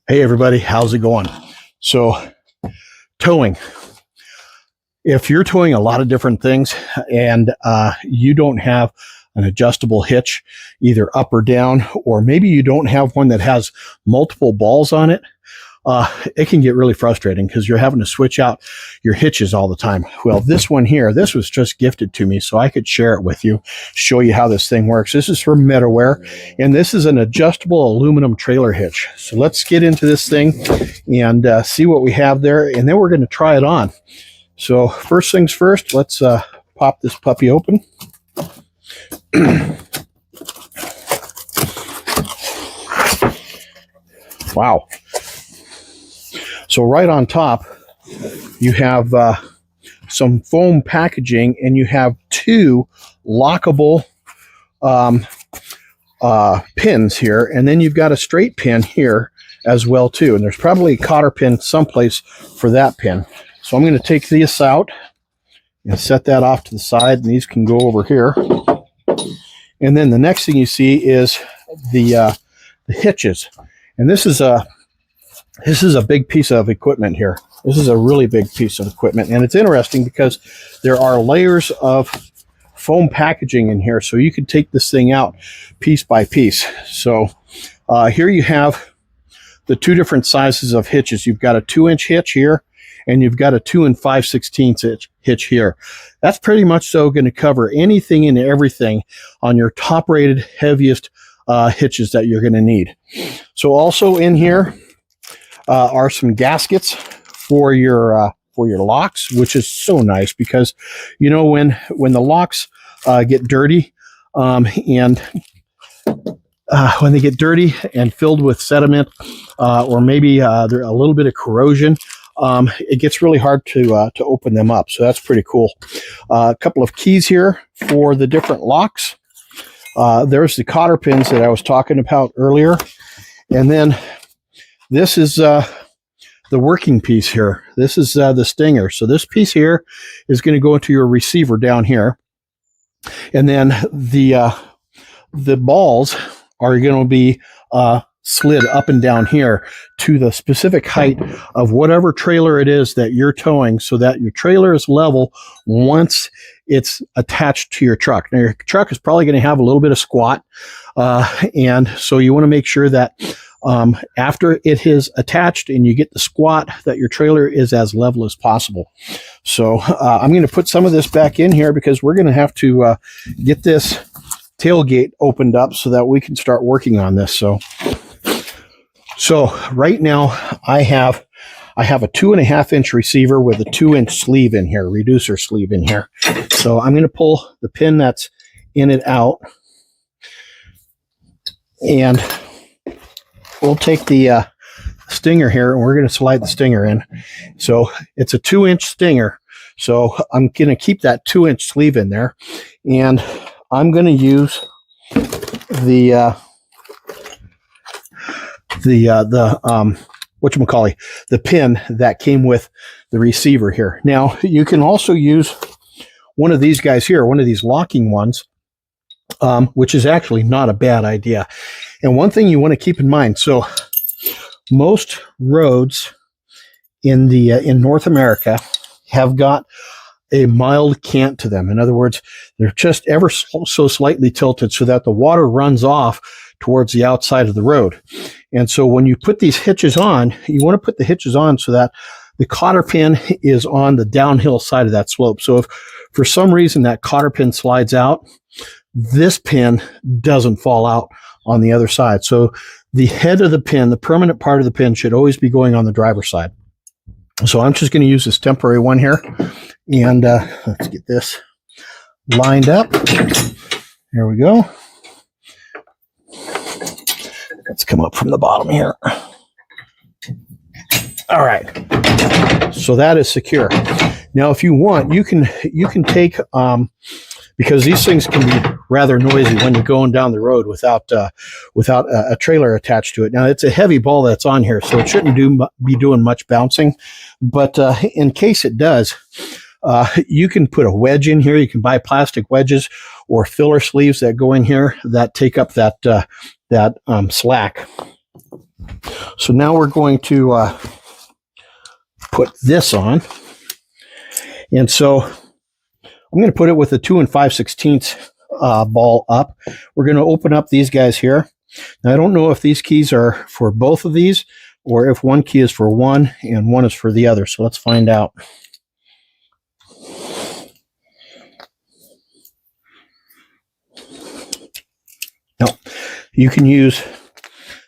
Hey everybody, how's it going? So, towing. If you're towing a lot of different things and you don't have an adjustable hitch, either up or down, or maybe you don't have one that has multiple balls on it, it can get really frustrating because you're having to switch out your hitches all the time. Well, this one here, this was just gifted to me so I could share it with you, show you how this thing works. This is from Metoware, and this is an adjustable aluminum trailer hitch. So let's get into this thing and see what we have there, and then we're going to try it on. So first things first, let's pop this puppy open. Wow. So right on top, you have some foam packaging, and you have two lockable pins here, and then you've got a straight pin here as well too. And there's probably a cotter pin someplace for that pin. So I'm going to take this out and set that off to the side, and these can go over here. And then the next thing you see is the hitches, and this is a big piece of equipment here. This is a really big piece of equipment, and it's interesting because there are layers of foam packaging in here, so you can take this thing out piece by piece. So here you have the two different sizes of hitches. You've got a 2-inch hitch here, and you've got a 2 5/16 hitch here. That's pretty much so going to cover anything and everything on your top-rated, heaviest hitches that you're going to need. So also in here are some gaskets for your locks, which is so nice because, you know, when the locks get dirty and when they get dirty and filled with sediment, or maybe there's a little bit of corrosion, it gets really hard to open them up. So that's pretty cool. A couple of keys here for the different locks. There's the cotter pins that I was talking about earlier, and then this is the working piece here. This is the stinger. So this piece here is going to go into your receiver down here. And then the balls are going to be slid up and down here to the specific height of whatever trailer it is that you're towing, so that your trailer is level once it's attached to your truck. Now, your truck is probably going to have a little bit of squat, and so you want to make sure that after it is attached and you get the squat, that your trailer is as level as possible. So I'm going to put some of this back in here because we're going to have to get this tailgate opened up so that we can start working on this. So right now I have a 2.5-inch receiver with a 2-inch sleeve in here, reducer sleeve in here. So I'm going to pull the pin that's in it out, and we'll take the stinger here, and we're going to slide the stinger in. So it's a 2-inch stinger. So I'm going to keep that 2-inch sleeve in there, and I'm going to use the pin that came with the receiver here. Now you can also use one of these guys here, one of these locking ones, which is actually not a bad idea. And one thing you want to keep in mind, so most roads in North America have got a mild cant to them. In other words, they're just ever so slightly tilted so that the water runs off towards the outside of the road. And so when you put these hitches on, you want to put the hitches on so that the cotter pin is on the downhill side of that slope. So if for some reason that cotter pin slides out, this pin doesn't fall out on the other side. So the head of the pin, the permanent part of the pin, should always be going on the driver's side. So I'm just going to use this temporary one here, and let's get this lined up. There we go. Let's come up from the bottom here. All right. So that is secure. Now, if you want, you can take, because these things can be rather noisy when you're going down the road without a trailer attached to it. Now, it's a heavy ball that's on here, so it shouldn't be doing much bouncing. But in case it does, you can put a wedge in here. You can buy plastic wedges or filler sleeves that go in here that take up that slack. So now we're going to put this on. And so I'm going to put it with a 2 5/16 ball up. We're going to open up these guys here. Now, I don't know if these keys are for both of these or if one key is for one and one is for the other. So let's find out. No, you can use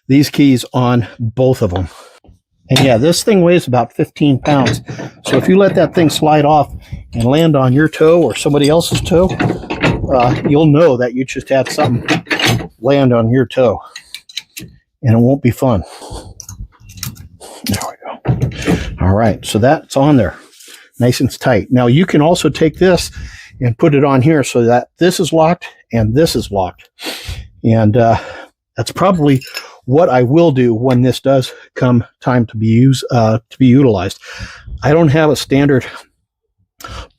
these keys on both of them. And yeah, this thing weighs about 15 pounds. So if you let that thing slide off and land on your toe or somebody else's toe, you'll know that you just had something land on your toe. And it won't be fun. There we go. All right, so that's on there. Nice and tight. Now you can also take this and put it on here so that this is locked and this is locked. And that's probably what I will do when this does come time to be utilized. I don't have a standard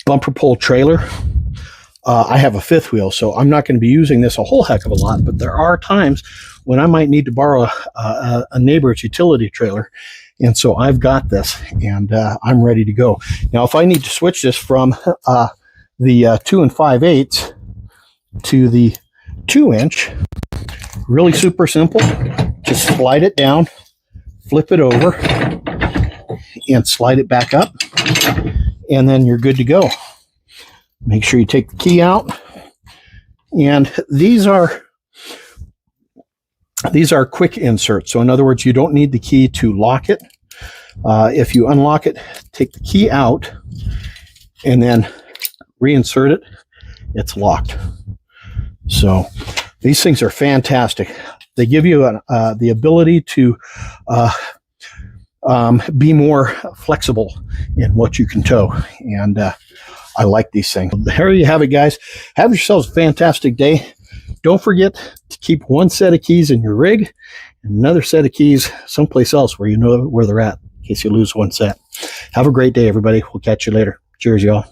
bumper pole trailer. I have a fifth wheel, so I'm not going to be using this a whole heck of a lot, but there are times when I might need to borrow a neighbor's utility trailer. And so I've got this, and I'm ready to go. Now, if I need to switch this from the 2 5/8 to the 2-inch, really super simple. Just slide it down, flip it over, and slide it back up, and then you're good to go. Make sure you take the key out. And these are quick inserts. So in other words, you don't need the key to lock it. If you unlock it, take the key out and then reinsert it, it's locked. So these things are fantastic. They give you the ability to be more flexible in what you can tow. And I like these things. There you have it, guys. Have yourselves a fantastic day. Don't forget to keep one set of keys in your rig and another set of keys someplace else where you know where they're at in case you lose one set. Have a great day, everybody. We'll catch you later. Cheers, y'all.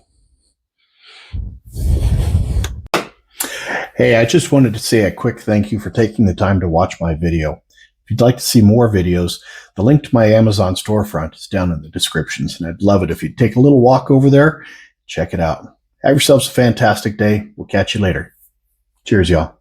Hey, I just wanted to say a quick thank you for taking the time to watch my video. If you'd like to see more videos, the link to my Amazon storefront is down in the descriptions, and I'd love it if you'd take a little walk over there. Check it out. Have yourselves a fantastic day. We'll catch you later. Cheers, y'all.